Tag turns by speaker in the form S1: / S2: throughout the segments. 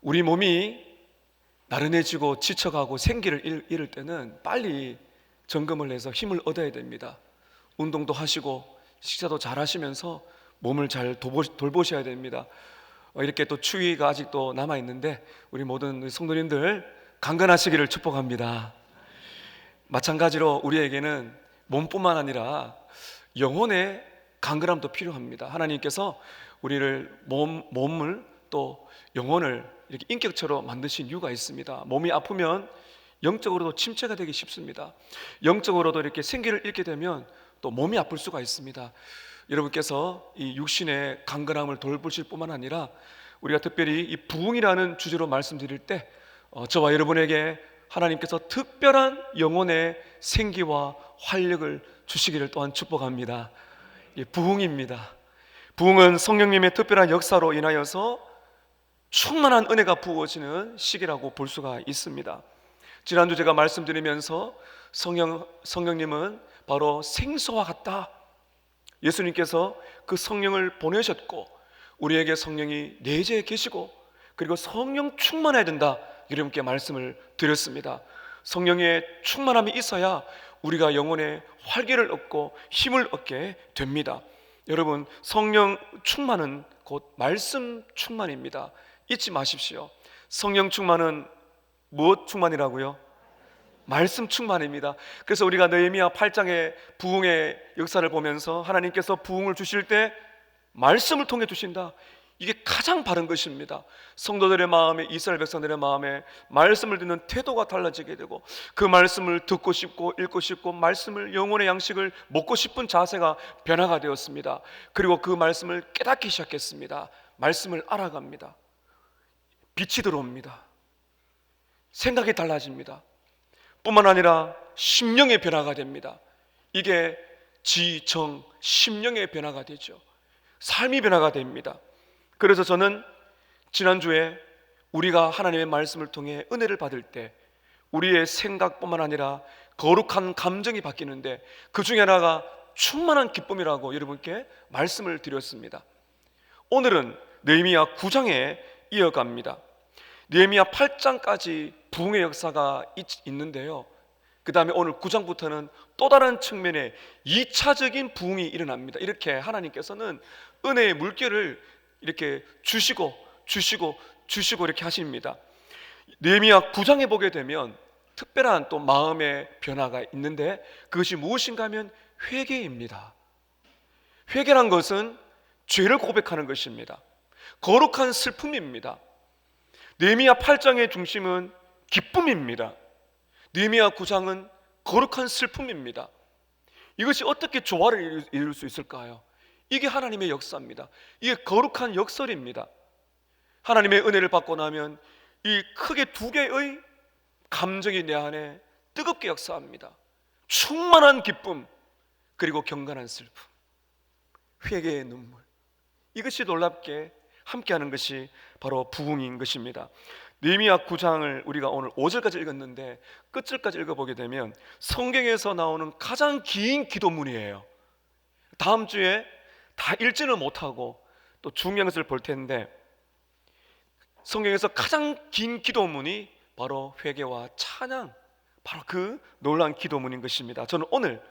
S1: 우리 몸이 나른해지고 지쳐가고 생기를 잃을 때는 빨리 점검을 해서 힘을 얻어야 됩니다. 운동도 하시고 식사도 잘 하시면서 몸을 잘 돌보셔야 됩니다. 이렇게 또 추위가 아직도 남아있는데 우리 모든 성도님들 강건하시기를 축복합니다. 마찬가지로 우리에게는 몸뿐만 아니라 영혼의 강건함도 필요합니다. 하나님께서 우리를 몸을 또 영혼을 이렇게 인격체로 만드신 이유가 있습니다. 몸이 아프면 영적으로도 침체가 되기 쉽습니다. 영적으로도 이렇게 생기를 잃게 되면 또 몸이 아플 수가 있습니다. 여러분께서 이 육신의 강건함을 돌보실 뿐만 아니라 우리가 특별히 이 부흥이라는 주제로 말씀드릴 때 저와 여러분에게 하나님께서 특별한 영혼의 생기와 활력을 주시기를 또한 축복합니다. 부흥입니다. 부흥은 성령님의 특별한 역사로 인하여서 충만한 은혜가 부어지는 시기라고 볼 수가 있습니다. 지난주 제가 말씀드리면서 성령님은 바로 생수와 같다. 예수님께서 그 성령을 보내셨고 우리에게 성령이 내재해 계시고 그리고 성령 충만해야 된다, 여러분께 말씀을 드렸습니다. 성령의 충만함이 있어야 우리가 영혼의 활기를 얻고 힘을 얻게 됩니다. 여러분, 성령 충만은 곧 말씀 충만입니다. 잊지 마십시오. 성령 충만은 무엇 충만이라고요? 말씀 충만입니다. 그래서 우리가 느헤미야 8장의 부흥의 역사를 보면서 하나님께서 부흥을 주실 때 말씀을 통해 주신다. 이게 가장 바른 것입니다. 성도들의 마음에, 이스라엘 백성들의 마음에 말씀을 듣는 태도가 달라지게 되고 그 말씀을 듣고 싶고 읽고 싶고 말씀을, 영혼의 양식을 먹고 싶은 자세가 변화가 되었습니다. 그리고 그 말씀을 깨닫기 시작했습니다. 말씀을 알아갑니다. 빛이 들어옵니다. 생각이 달라집니다. 뿐만 아니라 심령의 변화가 됩니다. 이게 지정 심령의 변화가 되죠. 삶이 변화가 됩니다. 그래서 저는 지난주에 우리가 하나님의 말씀을 통해 은혜를 받을 때 우리의 생각뿐만 아니라 거룩한 감정이 바뀌는데 그 중에 하나가 충만한 기쁨이라고 여러분께 말씀을 드렸습니다. 오늘은 느헤미야 9장에 이어갑니다. 느헤미야 8장까지 부흥의 역사가 있는데요, 그 다음에 오늘 9장부터는 또 다른 측면의 2차적인 부흥이 일어납니다. 이렇게 하나님께서는 은혜의 물결을 이렇게 주시고 이렇게 하십니다. 느헤미야 9장에 보게 되면 특별한 또 마음의 변화가 있는데 그것이 무엇인가 하면 회개입니다. 회개란 것은 죄를 고백하는 것입니다. 거룩한 슬픔입니다. 느헤미야 8장의 중심은 기쁨입니다. 느헤미야 9장은 거룩한 슬픔입니다. 이것이 어떻게 조화를 이룰 수 있을까요? 이게 하나님의 역사입니다. 이게 거룩한 역설입니다. 하나님의 은혜를 받고 나면 이 크게 두 개의 감정이 내 안에 뜨겁게 역사합니다. 충만한 기쁨, 그리고 경건한 슬픔, 회개의 눈물. 이것이 놀랍게 함께하는 것이 바로 부흥인 것입니다. 느헤미야 9장을 우리가 오늘 5절까지 읽었는데 끝절까지 읽어보게 되면 성경에서 나오는 가장 긴 기도문이에요. 다음 주에 다 읽지는 못하고 또 중요한 것을 볼 텐데 성경에서 가장 긴 기도문이 바로 회개와 찬양, 바로 그 놀라운 기도문인 것입니다. 저는 오늘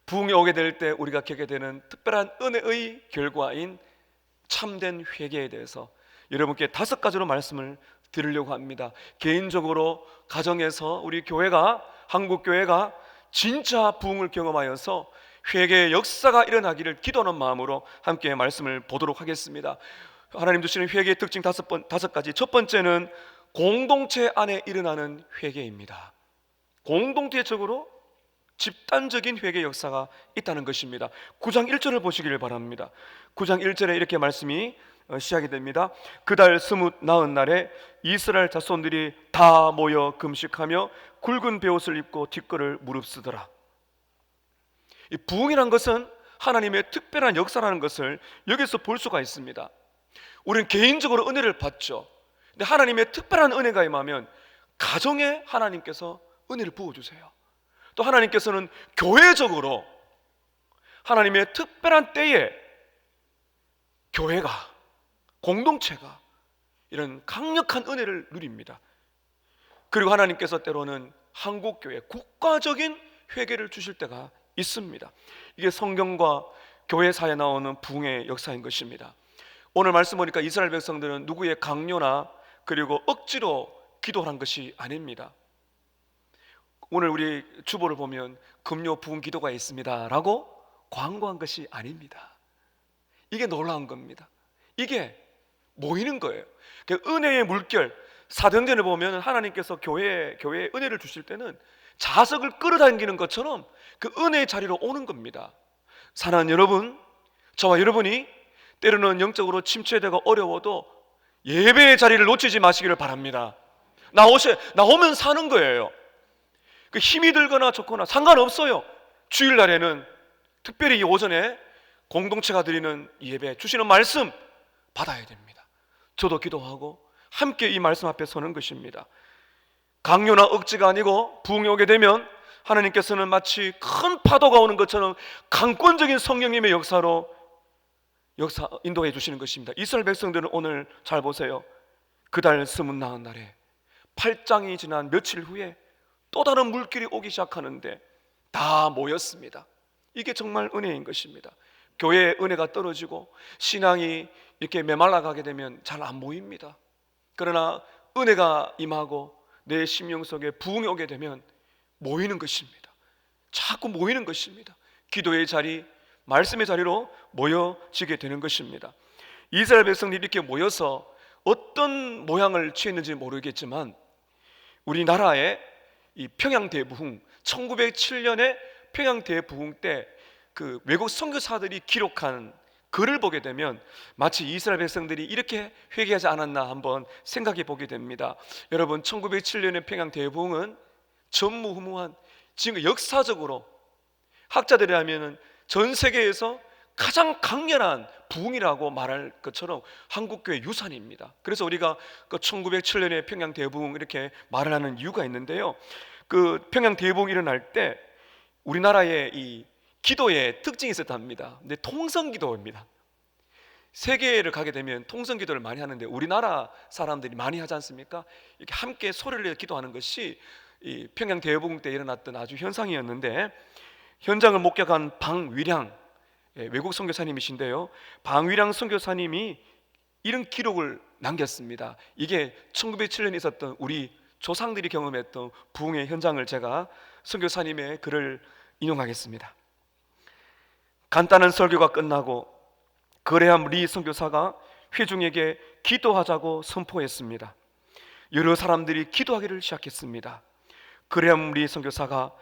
S1: 부흥에 오게 될 때 우리가 겪게 되는 특별한 은혜의 결과인 참된 회개에 대해서 여러분께 5가지로 말씀을 드리려고 합니다. 개인적으로 가정에서 우리 교회가, 한국교회가 진짜 부흥을 경험하여서 회개의 역사가 일어나기를 기도하는 마음으로 함께 말씀을 보도록 하겠습니다. 하나님 주시는 회개의 특징 5가지. 첫 번째는 공동체 안에 일어나는 회개입니다. 공동체적으로 집단적인 회개 역사가 있다는 것입니다. 9장 1절을 보시기를 바랍니다. 9장 1절에 이렇게 말씀이 시작이 됩니다. 그달 29날에 이스라엘 자손들이 다 모여 금식하며 굵은 베옷을 입고 뒷걸을 무릅쓰더라. 이 부흥이란 것은 하나님의 특별한 역사라는 것을 여기서 볼 수가 있습니다. 우리는 개인적으로 은혜를 받죠. 근데 하나님의 특별한 은혜가 임하면 가정에 하나님께서 은혜를 부어주세요. 또 하나님께서는 교회적으로 하나님의 특별한 때에 교회가, 공동체가 이런 강력한 은혜를 누립니다. 그리고 하나님께서 때로는 한국교회 국가적인 회개를 주실 때가 있습니다. 이게 성경과 교회사에 나오는 부흥의 역사인 것입니다. 오늘 말씀 보니까 이스라엘 백성들은 누구의 강요나 그리고 억지로 기도를 한 것이 아닙니다. 오늘 우리 주보를 보면 금요 부흥 기도가 있습니다 라고 광고한 것이 아닙니다. 이게 놀라운 겁니다. 이게 모이는 거예요. 은혜의 물결, 사도행전을 보면 하나님께서 교회에 은혜를 주실 때는 자석을 끌어당기는 것처럼 그 은혜의 자리로 오는 겁니다. 사랑하는 여러분, 저와 여러분이 때로는 영적으로 침체되고 어려워도 예배의 자리를 놓치지 마시기를 바랍니다. 나오면 사는 거예요. 그 힘이 들거나 좋거나 상관없어요. 주일날에는 특별히 이 오전에 공동체가 드리는 예배, 주시는 말씀 받아야 됩니다. 저도 기도하고 함께 이 말씀 앞에 서는 것입니다. 강요나 억지가 아니고 부흥이 오게 되면 하나님께서는 마치 큰 파도가 오는 것처럼 강권적인 성령님의 역사로 인도해 주시는 것입니다. 이스라엘 백성들은 오늘 잘 보세요. 그달 스문 나은 날에 8장이 지난 며칠 후에 또 다른 물길이 오기 시작하는데 다 모였습니다. 이게 정말 은혜인 것입니다. 교회의 은혜가 떨어지고 신앙이 이렇게 메말라가게 되면 잘 안 모입니다. 그러나 은혜가 임하고 내 심령 속에 부흥이 오게 되면 모이는 것입니다. 자꾸 모이는 것입니다. 기도의 자리, 말씀의 자리로 모여지게 되는 것입니다. 이스라엘 백성들이 이렇게 모여서 어떤 모양을 취했는지 모르겠지만 우리나라의 이 평양 대부흥 1907년에 평양 대부흥 때 그 외국 선교사들이 기록한 글을 보게 되면 마치 이스라엘 백성들이 이렇게 회개하지 않았나 한번 생각해 보게 됩니다. 여러분, 1907년의 평양 대부흥은 전무후무한 지금 역사적으로 학자들이 하면은 전 세계에서 가장 강렬한 부흥이라고 말할 것처럼 한국교회 유산입니다. 그래서 우리가 그 1907년의 평양 대부흥 이렇게 말을 하는 이유가 있는데요. 그 평양 대부흥이 일어날 때 우리나라의 이 기도에 특징이 있었답니다. 근데 통성기도입니다. 세계를 가게 되면 통성기도를 많이 하는데 우리나라 사람들이 많이 하지 않습니까? 이렇게 함께 소리를 내어 기도하는 것이 이 평양 대부흥 때 일어났던 아주 현상이었는데 현장을 목격한 방위량 외국 선교사님이신데요. 방위량 선교사님이 이런 기록을 남겼습니다. 이게 1907년에 있었던 우리 조상들이 경험했던 부흥의 현장을 제가 선교사님의 글을 인용하겠습니다. 간단한 설교가 끝나고 그레함 리 선교사가 회중에게 기도하자고 선포했습니다. 여러 사람들이 기도하기를 시작했습니다. 그레함 리 선교사가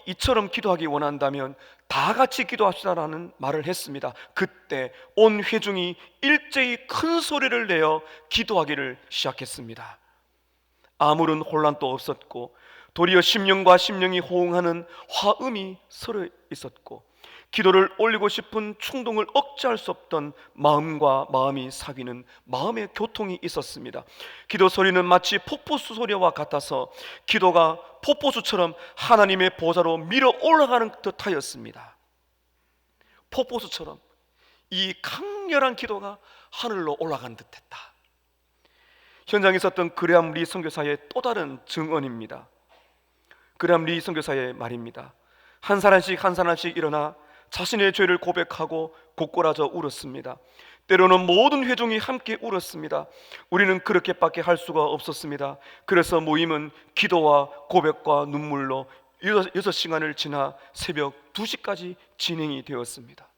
S1: 이처럼 기도하기 원한다면 다 같이 기도합시다라는 말을 했습니다. 그때 온 회중이 일제히 큰 소리를 내어 기도하기를 시작했습니다. 아무런 혼란도 없었고 도리어 심령과 심령이 호응하는 화음이 서로 있었고 기도를 올리고 싶은 충동을 억제할 수 없던 마음과 마음이 사귀는 마음의 교통이 있었습니다. 기도 소리는 마치 폭포수 소리와 같아서 기도가 폭포수처럼 하나님의 보좌로 밀어 올라가는 듯하였습니다. 폭포수처럼 이 강렬한 기도가 하늘로 올라가는 듯했다. 현장에 있었던 그레함 리 선교사의 또 다른 증언입니다. 그레함 리 선교사의 말입니다. 한 사람씩 일어나 자신의 죄를 고백하고 곧골아져 울었습니다. 때로는 모든 회중이 함께 울었습니다. 우리는 그렇게밖에 할 수가 없었습니다. 그래서 모임은 기도와 고백과 눈물로 6시간을 지나 새벽 2시까지 진행이 되었습니다.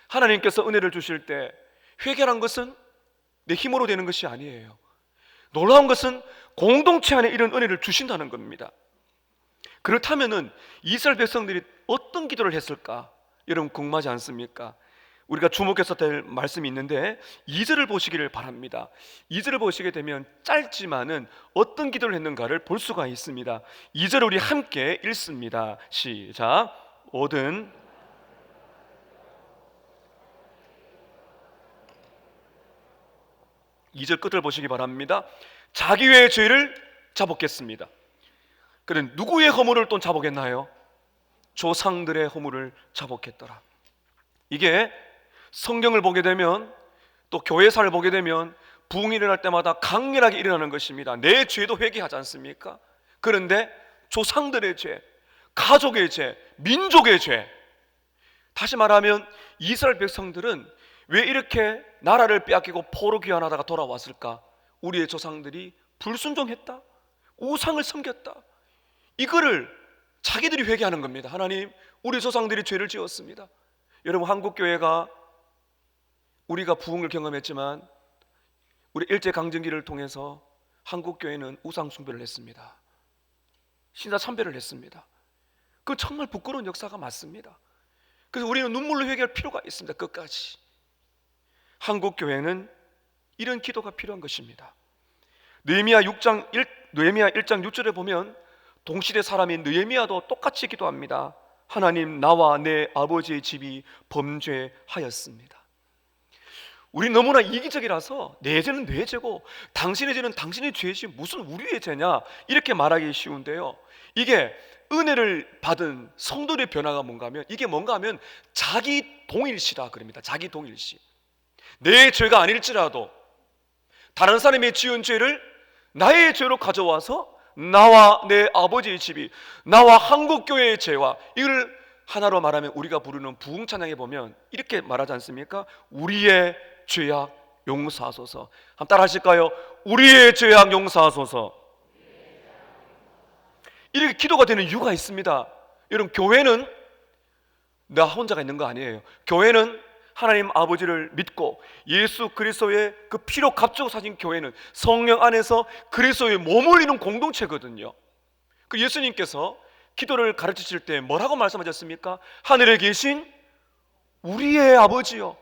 S1: 하나님께서 은혜를 주실 때 회개란 것은 내 힘으로 되는 것이 아니에요. 놀라운 것은 공동체 안에 이런 은혜를 주신다는 겁니다. 그렇다면은 이스라엘 백성들이 어떤 기도를 했을까? 여러분 궁금하지 않습니까? 우리가 주목해서 될 말씀이 있는데 2절을 보시기를 바랍니다. 2절을 보시게 되면 짧지만은 어떤 기도를 했는가를 볼 수가 있습니다. 2절 우리 함께 읽습니다. 시작. 모든 2절 끝을 보시기 바랍니다. 자기 외의 죄를 자복했습니다. 그는 누구의 허물을 또 자복했나요? 조상들의 허물을 자복했더라. 이게 성경을 보게 되면 또 교회사를 보게 되면 부흥이 일어날 때마다 강렬하게 일어나는 것입니다. 내 죄도 회개하지 않습니까? 그런데 조상들의 죄, 가족의 죄, 민족의 죄, 다시 말하면 이스라엘 백성들은 왜 이렇게 나라를 빼앗기고 포로 귀환하다가 돌아왔을까? 우리의 조상들이 불순종했다, 우상을 섬겼다, 이거를 자기들이 회개하는 겁니다. 하나님, 우리 조상들이 죄를 지었습니다. 여러분, 한국교회가 우리가 부흥을 경험했지만 우리 일제강점기를 통해서 한국교회는 우상 숭배를 했습니다. 신사 참배를 했습니다. 그 정말 부끄러운 역사가 맞습니다. 그래서 우리는 눈물로 회개할 필요가 있습니다. 끝까지. 한국교회는 이런 기도가 필요한 것입니다. 느헤미야 1장 6절에 보면 동시대 사람인 느헤미야도 똑같이 기도합니다. 하나님, 나와 내 아버지의 집이 범죄하였습니다. 우리 너무나 이기적이라서 내 죄는 내 죄고 당신의 죄는 당신의 죄지 무슨 우리의 죄냐 이렇게 말하기 쉬운데요, 이게 은혜를 받은 성도의 변화가 뭔가 하면, 이게 뭔가 하면 자기 동일시라 그럽니다. 자기 동일시. 내 죄가 아닐지라도 다른 사람의 지은 죄를 나의 죄로 가져와서 나와 내 아버지의 집이, 나와 한국교회의 죄와, 이걸 하나로 말하면 우리가 부르는 부흥찬양에 보면 이렇게 말하지 않습니까? 우리의 죄악 용서하소서. 한번 따라 하실까요? 우리의 죄악 용서하소서. 이렇게 기도가 되는 이유가 있습니다. 여러분, 교회는 나 혼자가 있는 거 아니에요. 교회는 하나님 아버지를 믿고 예수 그리스도의 그 피로 값주고 사신 교회는 성령 안에서 그리스도의 몸을 이룬 공동체거든요. 그 예수님께서 기도를 가르치실 때 뭐라고 말씀하셨습니까? 하늘에 계신 우리의 아버지요.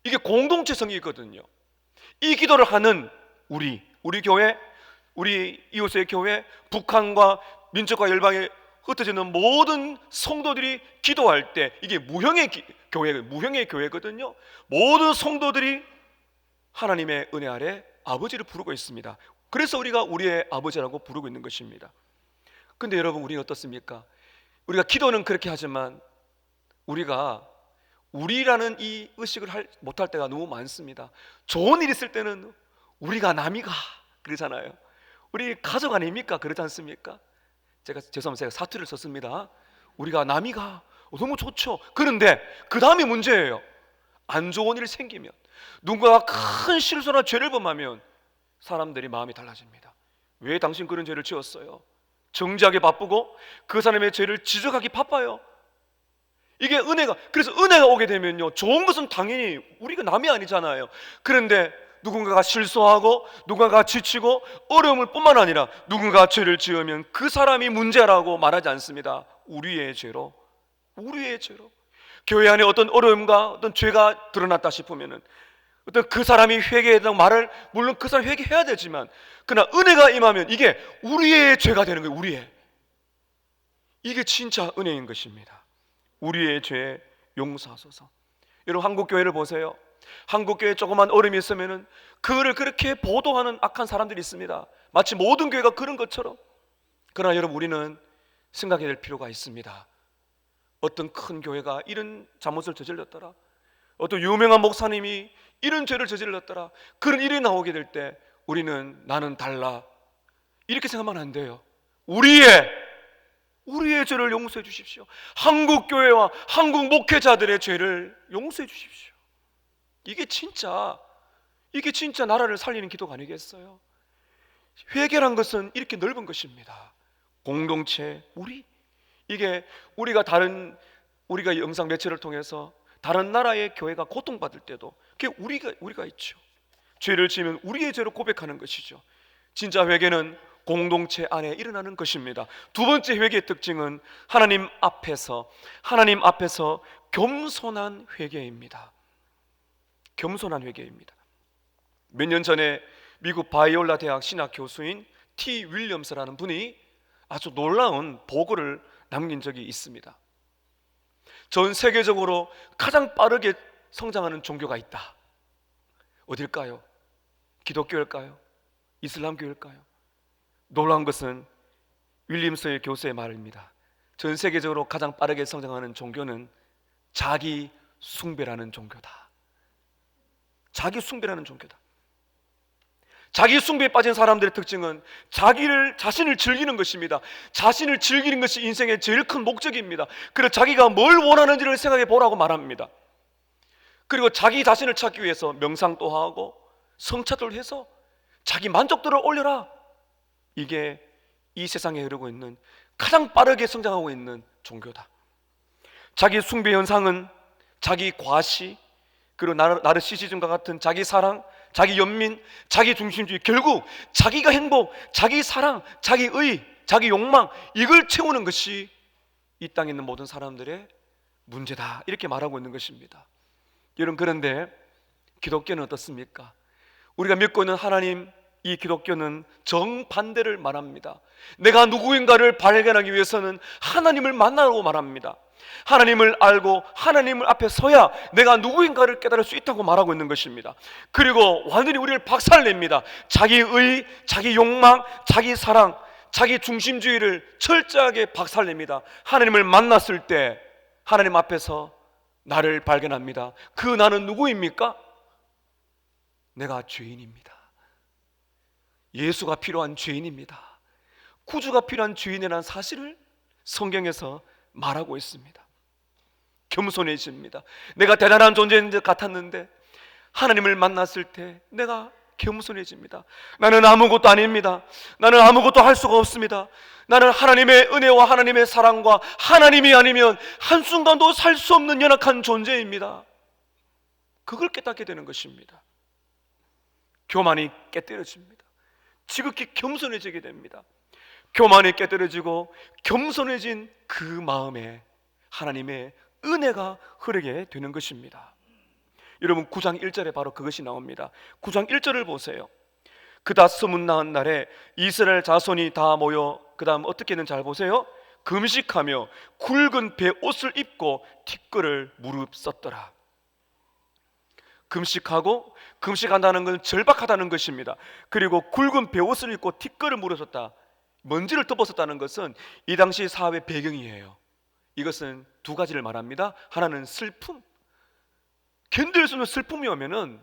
S1: 이게 공동체성이거든요. 이 기도를 하는 우리 교회, 우리 이웃의 교회, 북한과 민족과 열방에 흩어지는 모든 성도들이 기도할 때, 이게 무형의 교회거든요. 모든 성도들이 하나님의 은혜 아래 아버지를 부르고 있습니다. 그래서 우리가 우리의 아버지라고 부르고 있는 것입니다. 근데 여러분, 우리는 어떻습니까? 우리가 기도는 그렇게 하지만 우리가 우리라는 이 의식을 못할 때가 너무 많습니다. 좋은 일 있을 때는 우리가 남이가 그러잖아요. 우리 가족 아닙니까? 그렇지 않습니까? 죄송합니다. 제가 사투리를 썼습니다. 우리가 남이가 너무 좋죠. 그런데 그 다음이 문제예요. 안 좋은 일이 생기면, 누군가가 큰 실수나 죄를 범하면 사람들이 마음이 달라집니다. 왜 당신 그런 죄를 지었어요? 정지하기 바쁘고 그 사람의 죄를 지적하기 바빠요. 이게 그래서 은혜가 오게 되면요, 좋은 것은 당연히 우리가 남이 아니잖아요. 그런데 누군가가 실수하고 누군가가 지치고 어려움을 뿐만 아니라 누군가가 죄를 지으면 그 사람이 문제라고 말하지 않습니다. 우리의 죄로. 교회 안에 어떤 어려움과 어떤 죄가 드러났다 싶으면은 어떤 그 사람이 회개했다고 말을, 물론 그 사람이 회개해야 되지만, 그러나 은혜가 임하면 이게 우리의 죄가 되는 거예요. 우리의. 이게 진짜 은혜인 것입니다. 우리의 죄 용서하소서. 여러분, 한국교회를 보세요. 한국교회에 조그만 어려움이 있으면은 그거를 그렇게 보도하는 악한 사람들이 있습니다. 마치 모든 교회가 그런 것처럼. 그러나 여러분, 우리는 생각해야 될 필요가 있습니다. 어떤 큰 교회가 이런 잘못을 저질렀더라, 어떤 유명한 목사님이 이런 죄를 저질렀더라, 그런 일이 나오게 될 때 우리는 나는 달라 이렇게 생각하면 안 돼요. 우리의 죄를 용서해 주십시오. 한국 교회와 한국 목회자들의 죄를 용서해 주십시오. 이게 진짜 나라를 살리는 기도가 아니겠어요? 회개란 것은 이렇게 넓은 것입니다. 공동체, 이게 우리가 영상 매체를 통해서 다른 나라의 교회가 고통받을 때도 그게 우리가 있죠. 죄를 지으면 우리의 죄로 고백하는 것이죠. 진짜 회개는 공동체 안에 일어나는 것입니다. 두 번째 회개의 특징은 하나님 앞에서 겸손한 회개입니다. 겸손한 회개입니다. 몇 년 전에 미국 바이올라 대학 신학 교수인 T. 윌리엄스라는 분이 아주 놀라운 보고를 남긴 적이 있습니다. 전 세계적으로 가장 빠르게 성장하는 종교가 있다. 어딜까요? 기독교일까요? 이슬람교일까요? 놀라운 것은 윌리엄스의 교수의 말입니다. 전 세계적으로 가장 빠르게 성장하는 종교는 자기 숭배라는 종교다. 자기 숭배라는 종교다. 자기 숭배에 빠진 사람들의 특징은 자신을 즐기는 것입니다. 자신을 즐기는 것이 인생의 제일 큰 목적입니다. 그리고 자기가 뭘 원하는지를 생각해 보라고 말합니다. 그리고 자기 자신을 찾기 위해서 명상도 하고 성찰도 해서 자기 만족도를 올려라. 이게 이 세상에 흐르고 있는 가장 빠르게 성장하고 있는 종교다. 자기 숭배 현상은 자기 과시, 그리고 나르시시즘과 같은 자기 사랑, 자기 연민, 자기 중심주의, 결국 자기가 행복, 자기 사랑, 자기 의, 자기 욕망, 이걸 채우는 것이 이 땅에 있는 모든 사람들의 문제다, 이렇게 말하고 있는 것입니다. 여러분, 그런데 기독교는 어떻습니까? 우리가 믿고 있는 하나님, 이 기독교는 정반대를 말합니다. 내가 누구인가를 발견하기 위해서는 하나님을 만나라고 말합니다. 하나님을 알고 하나님을 앞에 서야 내가 누구인가를 깨달을 수 있다고 말하고 있는 것입니다. 그리고 완전히 우리를 박살냅니다. 자기의, 자기 욕망, 자기 사랑, 자기 중심주의를 철저하게 박살냅니다. 하나님을 만났을 때 하나님 앞에서 나를 발견합니다. 그 나는 누구입니까? 내가 죄인입니다. 예수가 필요한 죄인입니다. 구주가 필요한 죄인이라는 사실을 성경에서 말하고 있습니다. 겸손해집니다. 내가 대단한 존재인 것 같았는데 하나님을 만났을 때 내가 겸손해집니다. 나는 아무것도 아닙니다. 나는 아무것도 할 수가 없습니다. 나는 하나님의 은혜와 하나님의 사랑과 하나님이 아니면 한순간도 살 수 없는 연약한 존재입니다. 그걸 깨닫게 되는 것입니다. 교만이 깨뜨려집니다. 지극히 겸손해지게 됩니다. 교만이 깨뜨려지고 겸손해진 그 마음에 하나님의 은혜가 흐르게 되는 것입니다. 여러분, 9장 1절에 바로 그것이 나옵니다. 9장 1절을 보세요. 그다 소문난 날에 이스라엘 자손이 다 모여, 그 다음 어떻게 했는지 잘 보세요. 금식하며 굵은 베옷을 입고 티끌을 무릅썼더라. 금식한다는 건 절박하다는 것입니다. 그리고 굵은 베옷을 입고 티끌을 무릅썼다, 먼지를 덮었었다는 것은 이 당시 사회의 배경이에요. 이것은 두 가지를 말합니다. 하나는 슬픔, 견딜 수 없는 슬픔이 오면은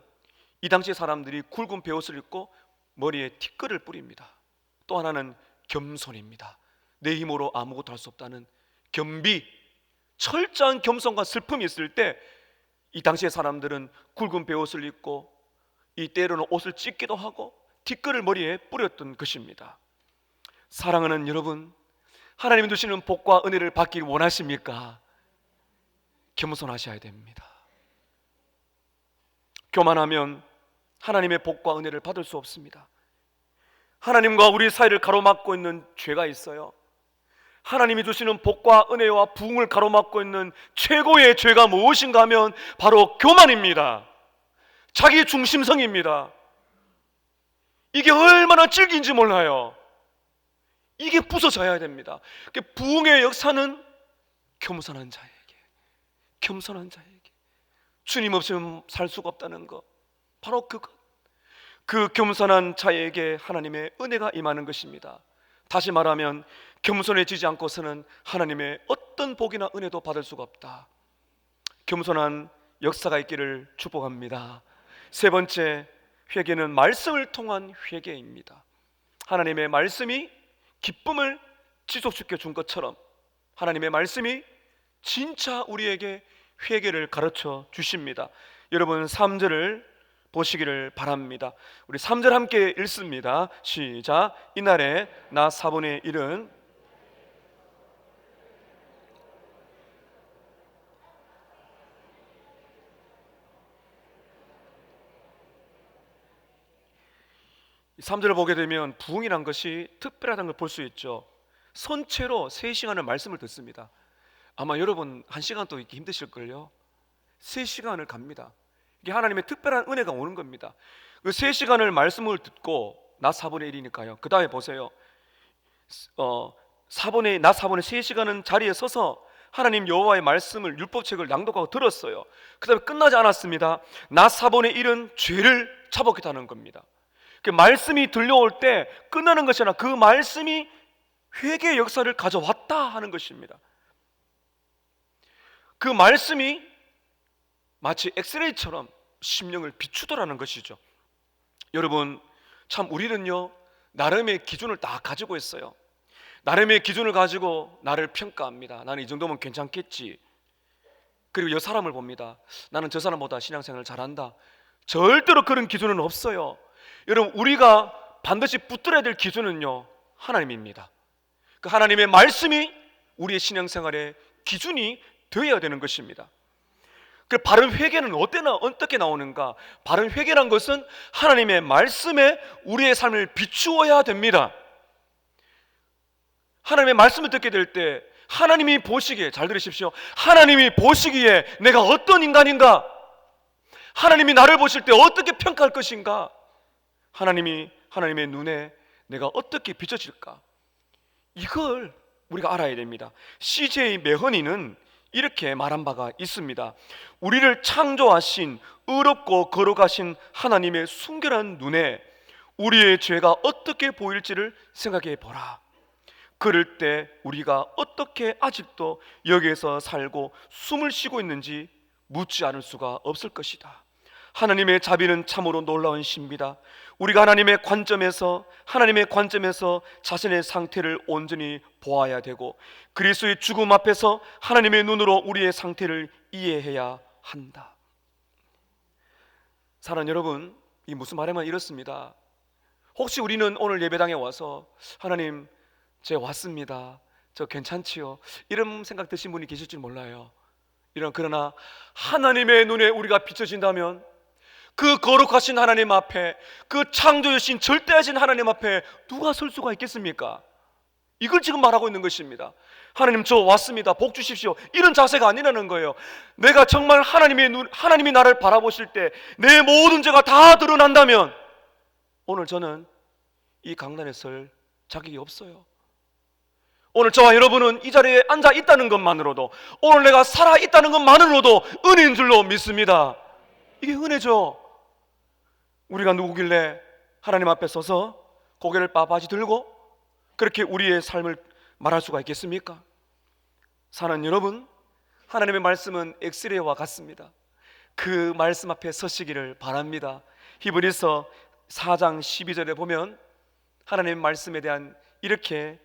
S1: 이 당시 사람들이 굵은 베옷을 입고 머리에 티끌을 뿌립니다. 또 하나는 겸손입니다. 내 힘으로 아무것도 할 수 없다는 겸비, 철저한 겸손과 슬픔이 있을 때 이 당시의 사람들은 굵은 베옷을 입고 이 때로는 옷을 찢기도 하고 티끌을 머리에 뿌렸던 것입니다. 사랑하는 여러분, 하나님이 주시는 복과 은혜를 받기를 원하십니까? 겸손하셔야 됩니다. 교만하면 하나님의 복과 은혜를 받을 수 없습니다. 하나님과 우리 사이를 가로막고 있는 죄가 있어요. 하나님이 주시는 복과 은혜와 부흥을 가로막고 있는 최고의 죄가 무엇인가 하면 바로 교만입니다. 자기 중심성입니다. 이게 얼마나 질긴지 몰라요. 이게 부서져야 됩니다. 부흥의 역사는 겸손한 자에게, 겸손한 자에게, 주님 없이는 살 수가 없다는 것, 바로 그것, 그 겸손한 자에게 하나님의 은혜가 임하는 것입니다. 다시 말하면 겸손해지지 않고서는 하나님의 어떤 복이나 은혜도 받을 수가 없다. 겸손한 역사가 있기를 축복합니다. 세 번째, 회개는 말씀을 통한 회개입니다. 하나님의 말씀이 기쁨을 지속시켜 준 것처럼 하나님의 말씀이 진짜 우리에게 회개를 가르쳐 주십니다. 여러분, 3절을 보시기를 바랍니다. 우리 3절 함께 읽습니다. 시작. 이날에 나 4분의 1은 이 3절을 보게 되면 부흥이란 것이 특별하다는 걸 볼 수 있죠. 선체로 3시간을 말씀을 듣습니다. 아마 여러분 1시간 또 있기 힘드실걸요. 3시간을 갑니다. 이게 하나님의 특별한 은혜가 오는 겁니다. 그 3시간을 말씀을 듣고 낮 4분의 1이니까요. 그 다음에 보세요. 낮 4분의 3시간은 자리에 서서 하나님 여호와의 말씀을, 율법책을 낭독하고 들었어요. 그 다음에 끝나지 않았습니다. 낮 4분의 1은 죄를 자복했다는 겁니다. 그 말씀이 들려올 때 끝나는 것이 아니라 그 말씀이 회개의 역사를 가져왔다 하는 것입니다. 그 말씀이 마치 엑스레이처럼 심령을 비추더라는 것이죠. 여러분, 참 우리는요 나름의 기준을 다 가지고 있어요. 나름의 기준을 가지고 나를 평가합니다. 나는 이 정도면 괜찮겠지. 그리고 여 사람을 봅니다. 나는 저 사람보다 신앙생활을 잘한다. 절대로 그런 기준은 없어요. 여러분, 우리가 반드시 붙들어야 될 기준은요 하나님입니다. 그 하나님의 말씀이 우리의 신앙생활의 기준이 되어야 되는 것입니다. 그 바른 회개는 어떻게 나오는가? 바른 회개란 것은 하나님의 말씀에 우리의 삶을 비추어야 됩니다. 하나님의 말씀을 듣게 될 때 하나님이 보시기에, 잘 들으십시오, 하나님이 보시기에 내가 어떤 인간인가? 하나님이 나를 보실 때 어떻게 평가할 것인가? 하나님의 눈에 내가 어떻게 비춰질까? 이걸 우리가 알아야 됩니다. CJ 메허니는 이렇게 말한 바가 있습니다. 우리를 창조하신 의롭고 거룩하신 하나님의 순결한 눈에 우리의 죄가 어떻게 보일지를 생각해 보라. 그럴 때 우리가 어떻게 아직도 여기에서 살고 숨을 쉬고 있는지 묻지 않을 수가 없을 것이다. 하나님의 자비는 참으로 놀라운 신비다. 우리가 하나님의 관점에서 자신의 상태를 온전히 보아야 되고 그리스도의 죽음 앞에서 하나님의 눈으로 우리의 상태를 이해해야 한다. 사랑하는 여러분, 이 무슨 말이면 이렇습니다. 혹시 우리는 오늘 예배당에 와서 하나님, 제 왔습니다, 저 괜찮지요, 이런 생각 드신 분이 계실지 몰라요. 그러나 하나님의 눈에 우리가 비춰진다면 그 거룩하신 하나님 앞에, 그 창조주신 절대하신 하나님 앞에 누가 설 수가 있겠습니까? 이걸 지금 말하고 있는 것입니다. 하나님, 저 왔습니다, 복 주십시오, 이런 자세가 아니라는 거예요. 내가 정말 하나님이 나를 바라보실 때 내 모든 죄가 다 드러난다면 오늘 저는 이 강단에 설 자격이 없어요. 오늘 저와 여러분은 이 자리에 앉아 있다는 것만으로도, 오늘 내가 살아 있다는 것만으로도 은혜인 줄로 믿습니다. 이게 은혜죠. 우리가 누구길래 하나님 앞에 서서 고개를 빳빳이 들고 그렇게 우리의 삶을 말할 수가 있겠습니까? 사랑하는 여러분, 하나님의 말씀은 엑스레이와 같습니다. 그 말씀 앞에 서시기를 바랍니다. 히브리서 4장 12절에 보면 하나님의 말씀에 대한 이렇게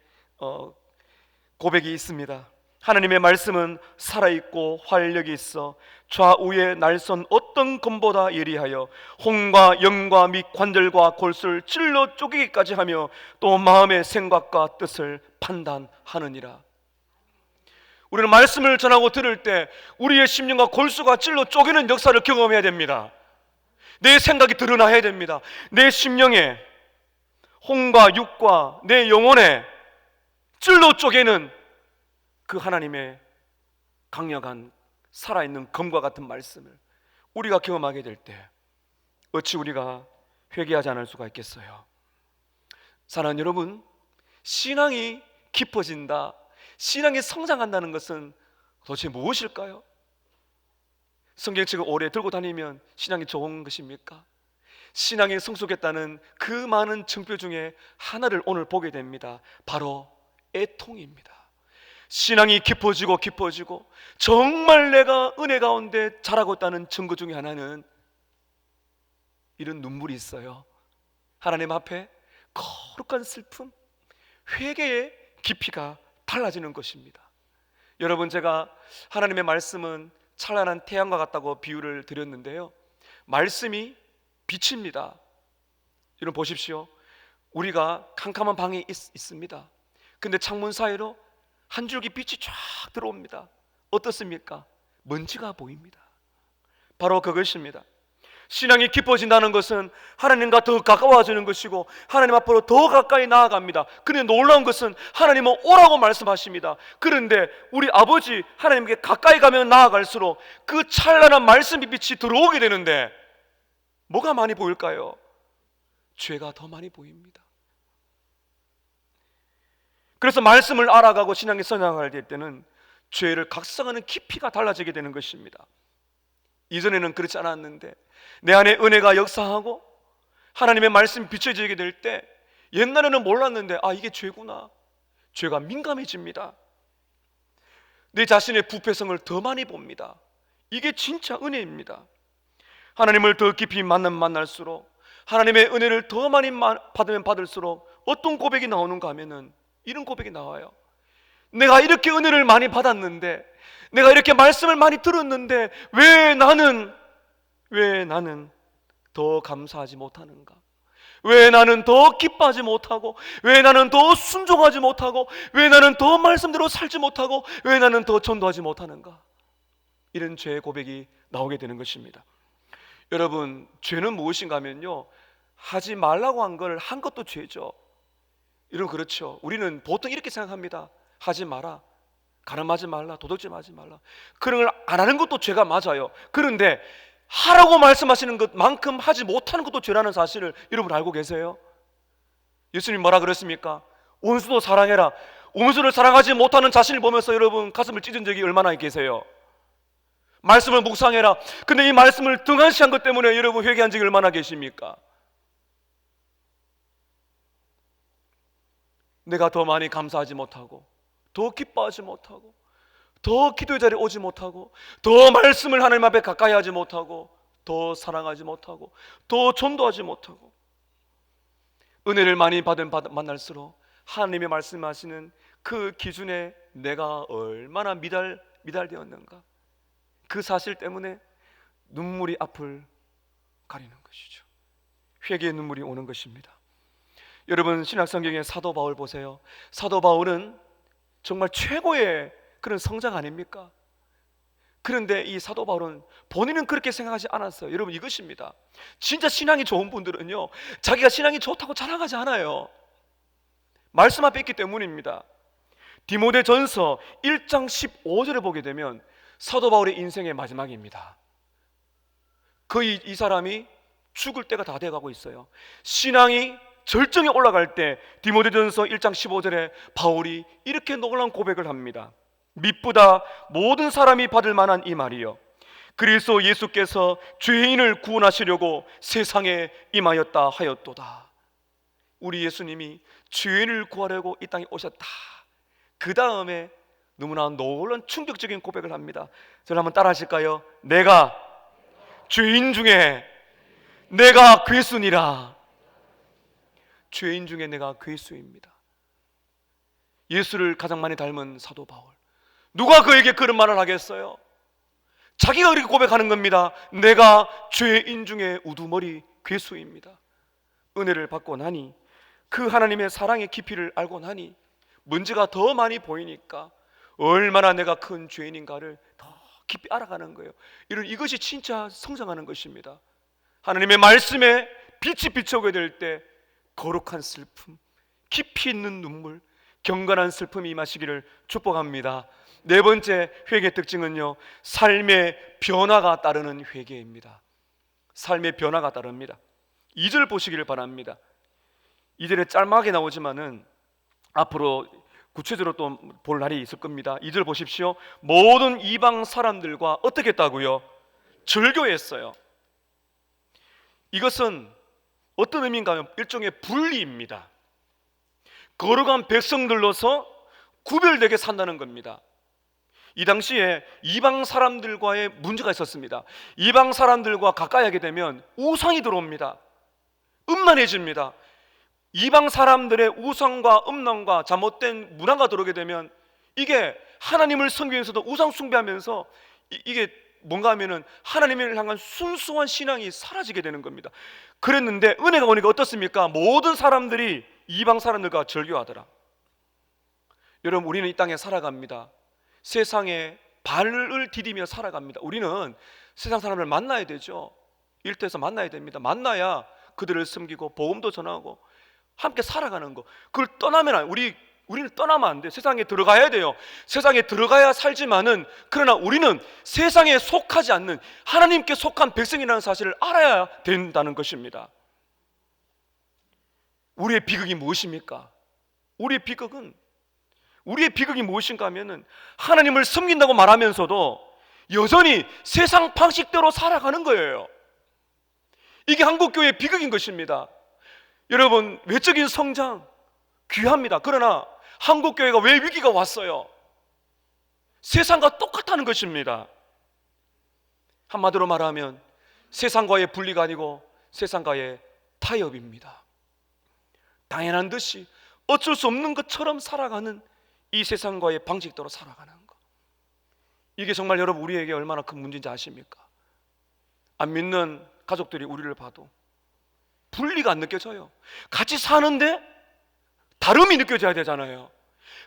S1: 고백이 있습니다. 하나님의 말씀은 살아있고 활력이 있어 좌우의 날선 어떤 검보다 예리하여 혼과 영과 및 관절과 골수를 찔러 쪼개기까지 하며 또 마음의 생각과 뜻을 판단하느니라. 우리는 말씀을 전하고 들을 때 우리의 심령과 골수가 찔러 쪼개는 역사를 경험해야 됩니다. 내 생각이 드러나야 됩니다. 내 심령에, 혼과 육과 내 영혼에 찔러 쪼개는 그 하나님의 강력한 살아있는 검과 같은 말씀을 우리가 경험하게 될 때 어찌 우리가 회개하지 않을 수가 있겠어요? 사랑하는 여러분, 신앙이 깊어진다, 신앙이 성장한다는 것은 도대체 무엇일까요? 성경책을 오래 들고 다니면 신앙이 좋은 것입니까? 신앙이 성숙했다는 그 많은 증표 중에 하나를 오늘 보게 됩니다. 바로 애통입니다. 신앙이 깊어지고 정말 내가 은혜 가운데 자라고 있다는 증거 중에 하나는 이런 눈물이 있어요. 하나님 앞에 거룩한 슬픔, 회개의 깊이가 달라지는 것입니다. 여러분, 제가 하나님의 말씀은 찬란한 태양과 같다고 비유를 드렸는데요, 말씀이 빛입니다. 여러분 보십시오. 우리가 캄캄한 방이 있습니다. 근데 창문 사이로 한 줄기 빛이 쫙 들어옵니다. 어떻습니까? 먼지가 보입니다. 바로 그것입니다. 신앙이 깊어진다는 것은 하나님과 더 가까워지는 것이고 하나님 앞으로 더 가까이 나아갑니다. 그런데 놀라운 것은 하나님은 오라고 말씀하십니다. 그런데 우리 아버지 하나님께 가까이 가면 나아갈수록 그 찬란한 말씀의 빛이 들어오게 되는데 뭐가 많이 보일까요? 죄가 더 많이 보입니다. 그래서 말씀을 알아가고 신앙에 성장할 때는 죄를 각성하는 깊이가 달라지게 되는 것입니다. 이전에는 그렇지 않았는데 내 안에 은혜가 역사하고 하나님의 말씀이 비춰지게 될 때 옛날에는 몰랐는데 이게 죄구나, 죄가 민감해집니다. 내 자신의 부패성을 더 많이 봅니다. 이게 진짜 은혜입니다. 하나님을 더 깊이 만날수록, 하나님의 은혜를 더 많이 받으면 받을수록 어떤 고백이 나오는가 하면은 이런 고백이 나와요. 내가 이렇게 은혜를 많이 받았는데, 내가 이렇게 말씀을 많이 들었는데 왜 나는 더 감사하지 못하는가? 왜 나는 더 기뻐하지 못하고, 왜 나는 더 순종하지 못하고, 왜 나는 더 말씀대로 살지 못하고, 왜 나는 더 전도하지 못하는가? 이런 죄의 고백이 나오게 되는 것입니다. 여러분, 죄는 무엇인가 하면요, 하지 말라고 한 걸 한 것도 죄죠. 여러분, 그렇죠? 우리는 보통 이렇게 생각합니다. 하지 마라, 가늠하지 말라, 도둑질하지 말라. 그런 걸 안 하는 것도 죄가 맞아요. 그런데 하라고 말씀하시는 것만큼 하지 못하는 것도 죄라는 사실을 여러분 알고 계세요? 예수님 뭐라 그랬습니까? 원수도 사랑해라. 원수를 사랑하지 못하는 자신을 보면서 여러분 가슴을 찢은 적이 얼마나 계세요? 말씀을 묵상해라. 근데 이 말씀을 등한시한 것 때문에 여러분 회개한 적이 얼마나 계십니까? 내가 더 많이 감사하지 못하고, 더 기뻐하지 못하고, 더 기도의 자리에 오지 못하고, 더 말씀을 하나님 앞에 가까이 하지 못하고, 더 사랑하지 못하고, 더 전도하지 못하고, 은혜를 많이 만날수록 하나님의 말씀하시는 그 기준에 내가 얼마나 미달되었는가, 그 사실 때문에 눈물이 앞을 가리는 것이죠. 회개의 눈물이 오는 것입니다. 여러분, 신약성경의 사도 바울 보세요. 사도 바울은 정말 최고의 그런 성장 아닙니까? 그런데 이 사도 바울은 본인은 그렇게 생각하지 않았어요. 여러분, 이것입니다. 진짜 신앙이 좋은 분들은요, 자기가 신앙이 좋다고 자랑하지 않아요. 말씀 앞에 있기 때문입니다. 디모데전서 1장 15절을 보게 되면 사도 바울의 인생의 마지막입니다. 거의 이 사람이 죽을 때가 다 돼가고 있어요. 신앙이 절정에 올라갈 때 디모데전서 1장 15절에 바울이 이렇게 놀라운 고백을 합니다. 미쁘다 모든 사람이 받을 만한 이 말이요, 그리스도 예수께서 죄인을 구원하시려고 세상에 임하였다 하였도다. 우리 예수님이 죄인을 구하려고 이 땅에 오셨다. 그 다음에 너무나 놀라운 충격적인 고백을 합니다. 저를 한번 따라 하실까요? 내가 죄인 중에 내가 괴수니라. 죄인 중에 내가 괴수입니다. 예수를 가장 많이 닮은 사도 바울, 누가 그에게 그런 말을 하겠어요? 자기가 그렇게 고백하는 겁니다. 내가 죄인 중에 우두머리 괴수입니다. 은혜를 받고 나니, 그 하나님의 사랑의 깊이를 알고 나니 문제가 더 많이 보이니까 얼마나 내가 큰 죄인인가를 더 깊이 알아가는 거예요. 이것이 진짜 성장하는 것입니다. 하나님의 말씀에 빛이 비춰오게 될 때 거룩한 슬픔, 깊이 있는 눈물, 경건한 슬픔이 임하시기를 축복합니다. 네 번째 회개 특징은요, 삶의 변화가 따르는 회개입니다. 삶의 변화가 따릅니다. 2절 보시기를 바랍니다. 2절에 짤막하게 나오지만은 앞으로 구체적으로 또 볼 날이 있을 겁니다. 2절 보십시오. 모든 이방 사람들과 어떻게 했다고요? 절교했어요. 이것은 어떤 의미인가 하면 일종의 분리입니다. 거룩한 백성들로서 구별되게 산다는 겁니다. 이 당시에 이방 사람들과의 문제가 있었습니다. 이방 사람들과 가까이 하게 되면 우상이 들어옵니다. 음란해집니다. 이방 사람들의 우상과 음란과 잘못된 문화가 들어오게 되면 이게 하나님을 섬기면서도 우상 숭배하면서 이게 뭔가 하면은 하나님을 향한 순수한 신앙이 사라지게 되는 겁니다. 그랬는데 은혜가 오니까 어떻습니까? 모든 사람들이 이방 사람들과 절교하더라. 여러분, 우리는 이 땅에 살아갑니다. 세상에 발을 디디며 살아갑니다. 우리는 세상 사람을 만나야 되죠. 일터에서 만나야 됩니다. 만나야 그들을 섬기고 복음도 전하고 함께 살아가는 거. 그걸 떠나면 우리는 떠나면 안 돼요. 세상에 들어가야 돼요. 세상에 들어가야 살지만은, 그러나 우리는 세상에 속하지 않는 하나님께 속한 백성이라는 사실을 알아야 된다는 것입니다. 우리의 비극이 무엇입니까? 우리의 비극이 무엇인가 하면은 하나님을 섬긴다고 말하면서도 여전히 세상 방식대로 살아가는 거예요. 이게 한국교회의 비극인 것입니다. 여러분, 외적인 성장 귀합니다. 그러나 한국교회가 왜 위기가 왔어요? 세상과 똑같다는 것입니다. 한마디로 말하면 세상과의 분리가 아니고 세상과의 타협입니다. 당연한 듯이 어쩔 수 없는 것처럼 살아가는 이 세상과의 방식대로 살아가는 것, 이게 정말 여러분 우리에게 얼마나 큰 문제인지 아십니까? 안 믿는 가족들이 우리를 봐도 분리가 안 느껴져요. 같이 사는데 다름이 느껴져야 되잖아요.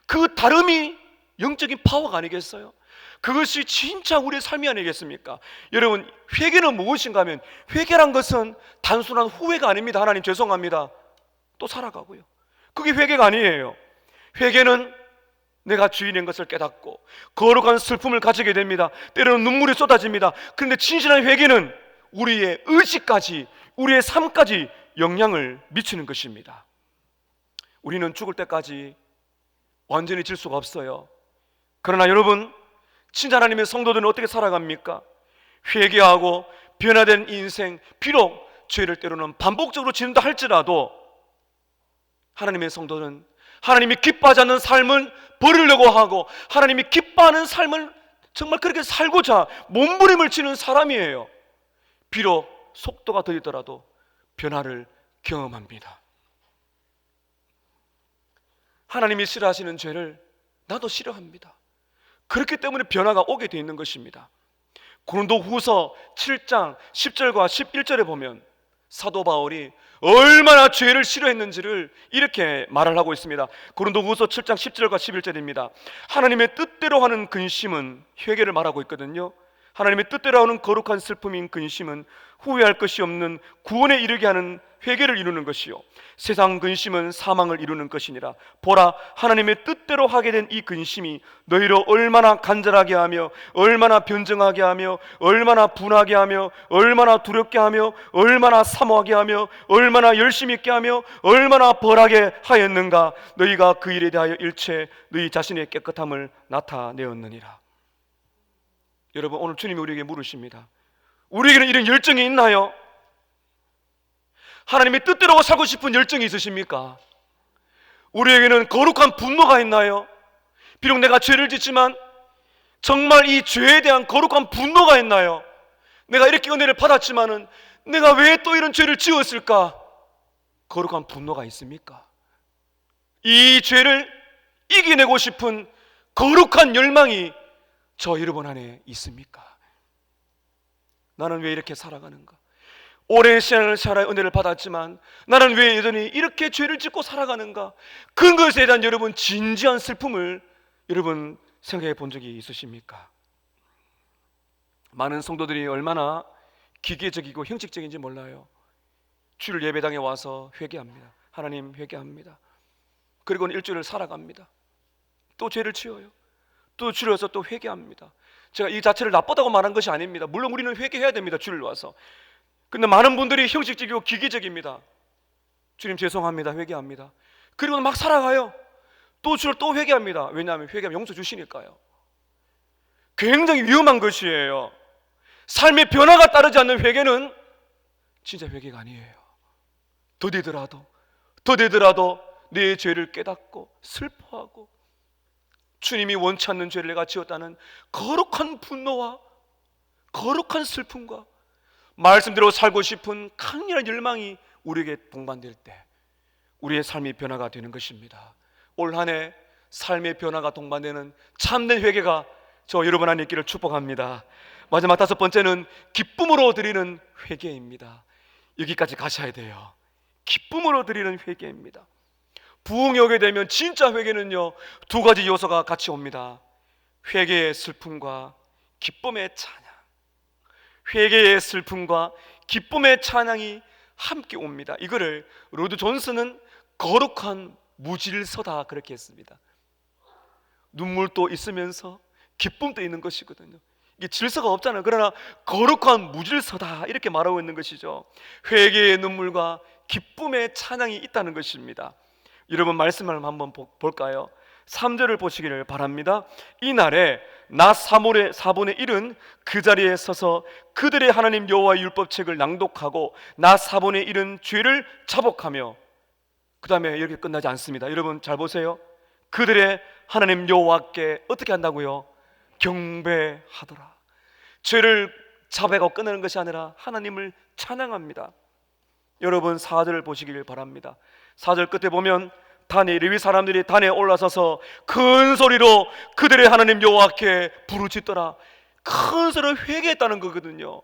S1: 그 다름이 영적인 파워가 아니겠어요? 그것이 진짜 우리의 삶이 아니겠습니까? 여러분, 회개는 무엇인가 하면, 회개란 것은 단순한 후회가 아닙니다. 하나님 죄송합니다, 또 살아가고요. 그게 회개가 아니에요. 회개는 내가 주인인 것을 깨닫고 거룩한 슬픔을 가지게 됩니다. 때로는 눈물이 쏟아집니다. 그런데 진실한 회개는 우리의 의식까지, 우리의 삶까지 영향을 미치는 것입니다. 우리는 죽을 때까지 완전히 질 수가 없어요. 그러나 여러분, 진짜 하나님의 성도들은 어떻게 살아갑니까? 회개하고 변화된 인생, 비록 죄를 때로는 반복적으로 짓는다 할지라도 하나님의 성도는 하나님이 기뻐하지 않는 삶을 버리려고 하고 하나님이 기뻐하는 삶을 정말 그렇게 살고자 몸부림을 치는 사람이에요. 비록 속도가 더디더라도 변화를 경험합니다. 하나님이 싫어하시는 죄를 나도 싫어합니다. 그렇기 때문에 변화가 오게 되어 있는 것입니다. 고린도후서 7장 10절과 11절에 보면 사도 바울이 얼마나 죄를 싫어했는지를 이렇게 말을 하고 있습니다. 고린도후서 7장 10절과 11절입니다. 하나님의 뜻대로 하는 근심은, 회개를 말하고 있거든요. 하나님의 뜻대로 하는 거룩한 슬픔인 근심은 후회할 것이 없는 구원에 이르게 하는 회개를 이루는 것이요, 세상 근심은 사망을 이루는 것이니라. 보라, 하나님의 뜻대로 하게 된 이 근심이 너희로 얼마나 간절하게 하며 얼마나 변정하게 하며 얼마나 분하게 하며 얼마나 두렵게 하며 얼마나 사모하게 하며 얼마나 열심히 있게 하며 얼마나 벌하게 하였는가. 너희가 그 일에 대하여 일체 너희 자신의 깨끗함을 나타내었느니라. 여러분, 오늘 주님이 우리에게 물으십니다. 우리에게는 이런 열정이 있나요? 하나님의 뜻대로 살고 싶은 열정이 있으십니까? 우리에게는 거룩한 분노가 있나요? 비록 내가 죄를 짓지만 정말 이 죄에 대한 거룩한 분노가 있나요? 내가 이렇게 은혜를 받았지만은 내가 왜 또 이런 죄를 지었을까? 거룩한 분노가 있습니까? 이 죄를 이겨내고 싶은 거룩한 열망이 저 여러분 안에 있습니까? 나는 왜 이렇게 살아가는가? 오랜 시간을 살아 은혜를 받았지만 나는 왜 여전히 이렇게 죄를 짓고 살아가는가? 그것에 대한 여러분 진지한 슬픔을 여러분 생각해 본 적이 있으십니까? 많은 성도들이 얼마나 기계적이고 형식적인지 몰라요. 주일 예배당에 와서 회개합니다. 하나님 회개합니다. 그리고는 일주일을 살아갑니다. 또 죄를 지어요. 또 주일 와서 또 회개합니다. 제가 이 자체를 나쁘다고 말한 것이 아닙니다. 물론 우리는 회개해야 됩니다. 주일 와서. 근데 많은 분들이 형식적이고 기계적입니다. 주님 죄송합니다, 회개합니다. 그리고 막 살아가요. 또 주일 또 회개합니다. 왜냐하면 회개하면 용서 주시니까요. 굉장히 위험한 것이에요. 삶의 변화가 따르지 않는 회개는 진짜 회개가 아니에요. 더디더라도 내 죄를 깨닫고 슬퍼하고 주님이 원치 않는 죄를 내가 지었다는 거룩한 분노와 거룩한 슬픔과 말씀대로 살고 싶은 강렬한 열망이 우리에게 동반될 때 우리의 삶이 변화가 되는 것입니다. 올 한 해 삶의 변화가 동반되는 참된 회개가 저 여러분 안에 있기를 축복합니다. 마지막 다섯 번째는 기쁨으로 드리는 회개입니다. 여기까지 가셔야 돼요. 기쁨으로 드리는 회개입니다. 부흥이 오게 되면 진짜 회개는요, 두 가지 요소가 같이 옵니다. 회개의 슬픔과 기쁨의 찬양. 회개의 슬픔과 기쁨의 찬양이 함께 옵니다. 이거를 로드 존슨은 거룩한 무질서다 그렇게 했습니다. 눈물도 있으면서 기쁨도 있는 것이거든요. 이게 질서가 없잖아요. 그러나 거룩한 무질서다 이렇게 말하고 있는 것이죠. 회개의 눈물과 기쁨의 찬양이 있다는 것입니다. 여러분 말씀을 한번 볼까요? 3절을 보시기를 바랍니다. 이날에 나 4분의 1은 그 자리에 서서 그들의 하나님 여호와의 율법책을 낭독하고 나 4분의 1은 죄를 자복하며, 그 다음에 이렇게 끝나지 않습니다. 여러분 잘 보세요. 그들의 하나님 여호와께 어떻게 한다고요? 경배하더라. 죄를 자백하고 끝내는 것이 아니라 하나님을 찬양합니다. 여러분 4절을 보시길 바랍니다. 4절 끝에 보면 레위 사람들이 단에 올라서서 큰 소리로 그들의 하나님 여호와께 부르짖더라. 큰 소리로 회개했다는 거거든요.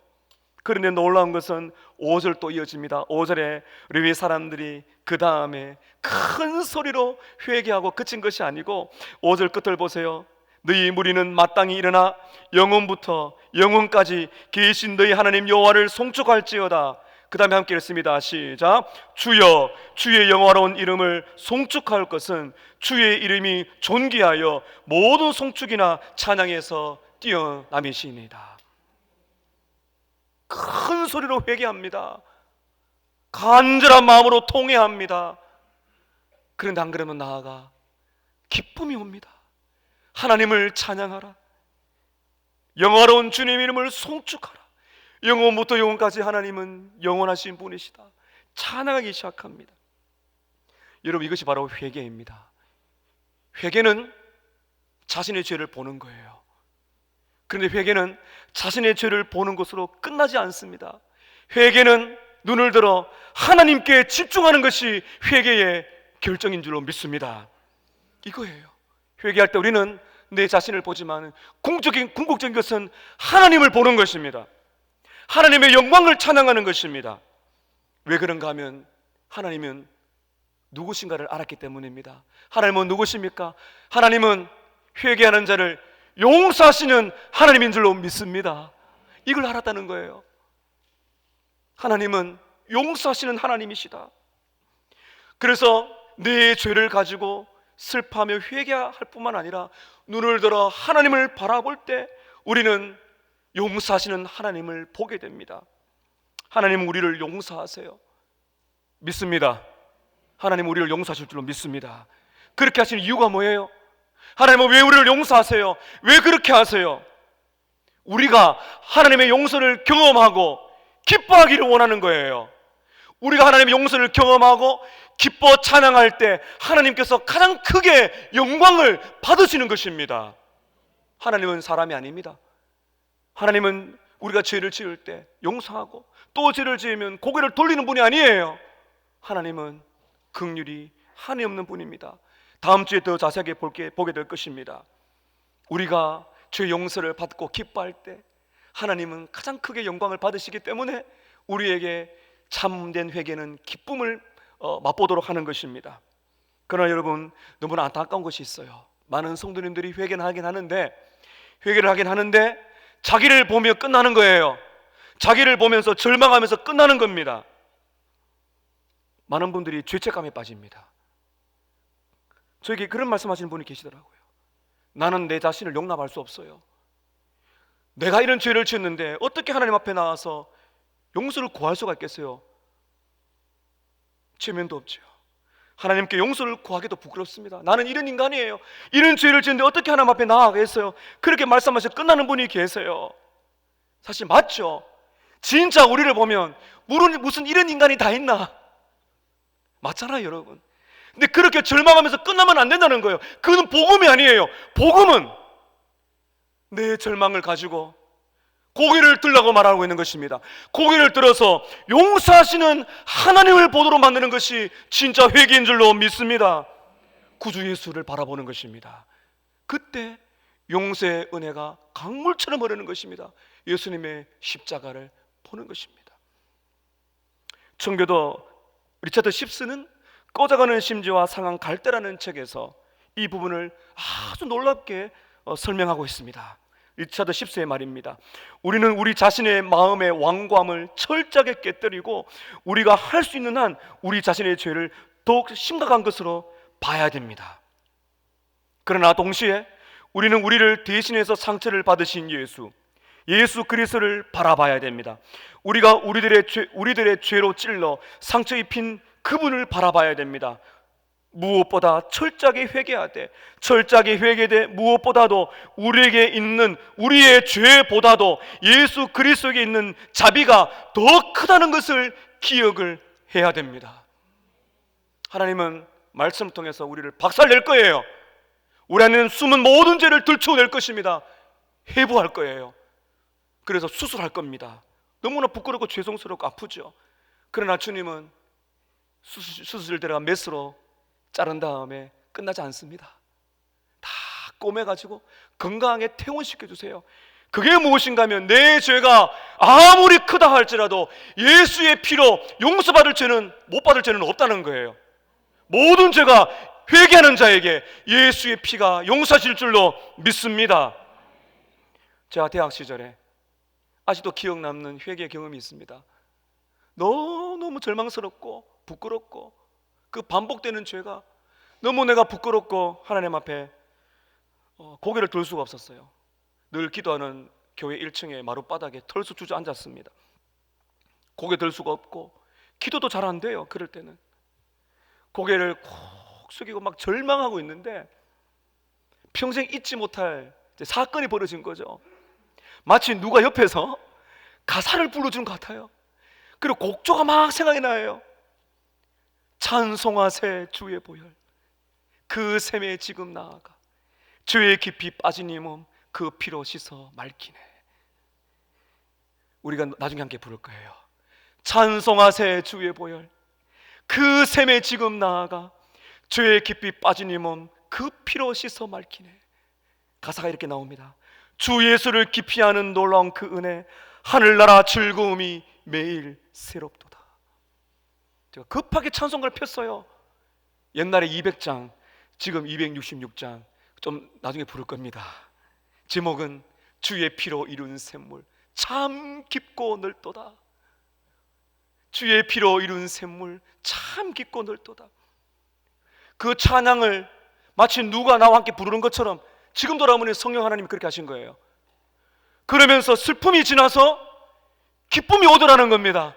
S1: 그런데 놀라운 것은 5절 또 이어집니다. 5절에 레위 사람들이 그 다음에 큰 소리로 회개하고 그친 것이 아니고 5절 끝을 보세요. 너희 무리는 마땅히 일어나 영원부터 영원까지 계신 너희 하나님 여호와를 송축할지어다. 그 다음에 함께 읽습니다. 시작. 주여 주의 영화로운 이름을 송축할 것은 주의 이름이 존귀하여 모든 송축이나 찬양에서 뛰어남이시니이다. 큰 소리로 회개합니다. 간절한 마음으로 통회합니다. 그런데 안 그러면 나아가 기쁨이 옵니다. 하나님을 찬양하라. 영화로운 주님 이름을 송축하라. 영원부터 영원까지 하나님은 영원하신 분이시다. 찬양하기 시작합니다. 여러분 이것이 바로 회개입니다. 회개는 자신의 죄를 보는 거예요. 그런데 회개는 자신의 죄를 보는 것으로 끝나지 않습니다. 회개는 눈을 들어 하나님께 집중하는 것이 회개의 결정인 줄로 믿습니다. 이거예요. 회개할 때 우리는 내 자신을 보지만 궁극적인 것은 하나님을 보는 것입니다. 하나님의 영광을 찬양하는 것입니다. 왜 그런가 하면 하나님은 누구신가를 알았기 때문입니다. 하나님은 누구십니까? 하나님은 회개하는 자를 용서하시는 하나님인 줄로 믿습니다. 이걸 알았다는 거예요. 하나님은 용서하시는 하나님이시다. 그래서 내 죄를 가지고 슬퍼하며 회개할 뿐만 아니라 눈을 들어 하나님을 바라볼 때 우리는 용서하시는 하나님을 보게 됩니다. 하나님은 우리를 용서하세요. 믿습니다. 하나님은 우리를 용서하실 줄로 믿습니다. 그렇게 하시는 이유가 뭐예요? 하나님은 왜 우리를 용서하세요? 왜 그렇게 하세요? 우리가 하나님의 용서를 경험하고 기뻐하기를 원하는 거예요. 우리가 하나님의 용서를 경험하고 기뻐 찬양할 때 하나님께서 가장 크게 영광을 받으시는 것입니다. 하나님은 사람이 아닙니다. 하나님은 우리가 죄를 지을 때 용서하고 또 죄를 지으면 고개를 돌리는 분이 아니에요. 하나님은 긍휼이 한이 없는 분입니다. 다음 주에 더 자세하게 보게 될 것입니다. 우리가 죄 용서를 받고 기뻐할 때 하나님은 가장 크게 영광을 받으시기 때문에 우리에게 참된 회개는 기쁨을 맛보도록 하는 것입니다. 그러나 여러분 너무나 안타까운 것이 있어요. 많은 성도님들이 회개를 하긴 하는데 자기를 보며 끝나는 거예요. 자기를 보면서 절망하면서 끝나는 겁니다. 많은 분들이 죄책감에 빠집니다. 저에게 그런 말씀하시는 분이 계시더라고요. 나는 내 자신을 용납할 수 없어요. 내가 이런 죄를 지었는데 어떻게 하나님 앞에 나와서 용서를 구할 수가 있겠어요? 체면도 없죠. 하나님께 용서를 구하기도 부끄럽습니다. 나는 이런 인간이에요. 이런 죄를 지었는데 어떻게 하나님 앞에 나아가겠어요? 그렇게 말씀하셔서 끝나는 분이 계세요. 사실 맞죠? 진짜 우리를 보면 무슨 이런 인간이 다 있나? 맞잖아요 여러분. 근데 그렇게 절망하면서 끝나면 안 된다는 거예요. 그건 복음이 아니에요. 복음은 내 절망을 가지고 고개를 들라고 말하고 있는 것입니다. 고개를 들어서 용서하시는 하나님을 보도록 만드는 것이 진짜 회개인 줄로 믿습니다. 구주 예수를 바라보는 것입니다. 그때 용서의 은혜가 강물처럼 흐르는 것입니다. 예수님의 십자가를 보는 것입니다. 청교도 리차드 십스는 꺼져가는 심지와 상한 갈대라는 책에서 이 부분을 아주 놀랍게 설명하고 있습니다. 리차드 십스의 말입니다. 우리는 우리 자신의 마음의 완고함을 철저하게 깨뜨리고 우리가 할 수 있는 한 우리 자신의 죄를 더욱 심각한 것으로 봐야 됩니다. 그러나 동시에 우리는 우리를 대신해서 상처를 받으신 예수 그리스도를 바라봐야 됩니다. 우리가 우리들의 죄로 찔러 상처 입힌 그분을 바라봐야 됩니다. 무엇보다 철저하게 회개되 무엇보다도 우리에게 있는 우리의 죄보다도 예수 그리스도에게 있는 자비가 더 크다는 것을 기억을 해야 됩니다. 하나님은 말씀을 통해서 우리를 박살낼 거예요. 우리 안에는 숨은 모든 죄를 들추어낼 것입니다. 회부할 거예요. 그래서 수술할 겁니다. 너무나 부끄럽고 죄송스럽고 아프죠. 그러나 주님은 수술대로 메스로 자른 다음에 끝나지 않습니다. 다 꼬매가지고 건강하게 퇴원시켜 주세요. 그게 무엇인가 하면 내 죄가 아무리 크다 할지라도 예수의 피로 용서받을 죄는 못 받을 죄는 없다는 거예요. 모든 죄가 회개하는 자에게 예수의 피가 용서하실 줄로 믿습니다. 제가 대학 시절에 아직도 기억 남는 회개 경험이 있습니다. 너무 절망스럽고 부끄럽고 그 반복되는 죄가 너무 내가 부끄럽고 하나님 앞에 고개를 들 수가 없었어요. 늘 기도하는 교회 1층에 마룻바닥에 털수 주저앉았습니다. 고개 들 수가 없고 기도도 잘 안 돼요. 그럴 때는 고개를 콕 숙이고 막 절망하고 있는데 평생 잊지 못할 사건이 벌어진 거죠. 마치 누가 옆에서 가사를 불러주는 것 같아요. 그리고 곡조가 막 생각이 나요. 찬송하세 주의 보혈 그 샘에 지금 나아가 죄의 깊이 빠진 이 몸 그 피로 씻어 맑히네. 우리가 나중에 함께 부를 거예요. 찬송하세 주의 보혈 그 샘에 지금 나아가 죄의 깊이 빠진 이 몸 그 피로 씻어 맑히네. 가사가 이렇게 나옵니다. 주 예수를 깊이 아는 놀라운 그 은혜 하늘나라 즐거움이 매일 새롭도다. 제가 급하게 찬송가를 폈어요. 옛날에 200장 지금 266장 좀 나중에 부를 겁니다. 제목은 주의 피로 이룬 샘물 참 깊고 넓도다. 주의 피로 이룬 샘물 참 깊고 넓도다. 그 찬양을 마치 누가 나와 함께 부르는 것처럼 지금 돌아보니 성령 하나님이 그렇게 하신 거예요. 그러면서 슬픔이 지나서 기쁨이 오더라는 겁니다.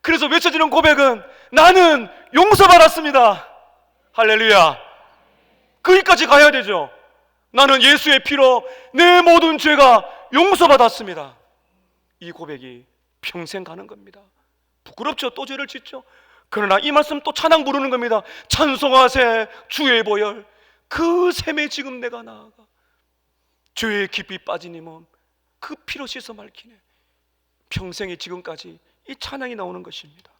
S1: 그래서 외쳐지는 고백은 나는 용서받았습니다. 할렐루야. 거기까지 가야 되죠. 나는 예수의 피로 내 모든 죄가 용서받았습니다. 이 고백이 평생 가는 겁니다. 부끄럽죠. 또 죄를 짓죠. 그러나 이 말씀 또 찬양 부르는 겁니다. 찬송하세 주의 보혈 그 샘에 지금 내가 나아가 죄의 깊이 빠진 이 몸 그 피로 씻어 맑히네. 평생이 지금까지 이 찬양이 나오는 것입니다.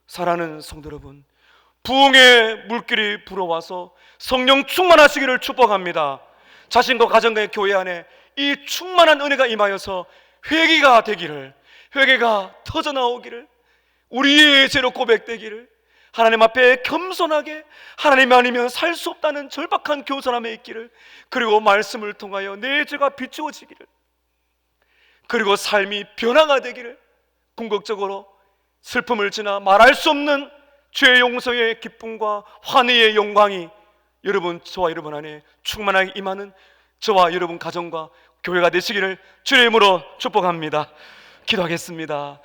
S1: 사랑하는 성도 여러분, 부흥의 물길이 불어와서 성령 충만하시기를 축복합니다. 자신과 가정과 교회 안에 이 충만한 은혜가 임하여서 회개가 되기를, 회개가 터져나오기를, 우리의 죄로 고백되기를, 하나님 앞에 겸손하게 하나님 아니면 살 수 없다는 절박한 겸손함에 있기를, 그리고 말씀을 통하여 내 죄가 비추어지기를, 그리고 삶이 변화가 되기를, 궁극적으로 슬픔을 지나 말할 수 없는 죄 용서의 기쁨과 환희의 영광이 여러분, 저와 여러분 안에 충만하게 임하는 저와 여러분 가정과 교회가 되시기를 주의 이름으로 축복합니다. 기도하겠습니다.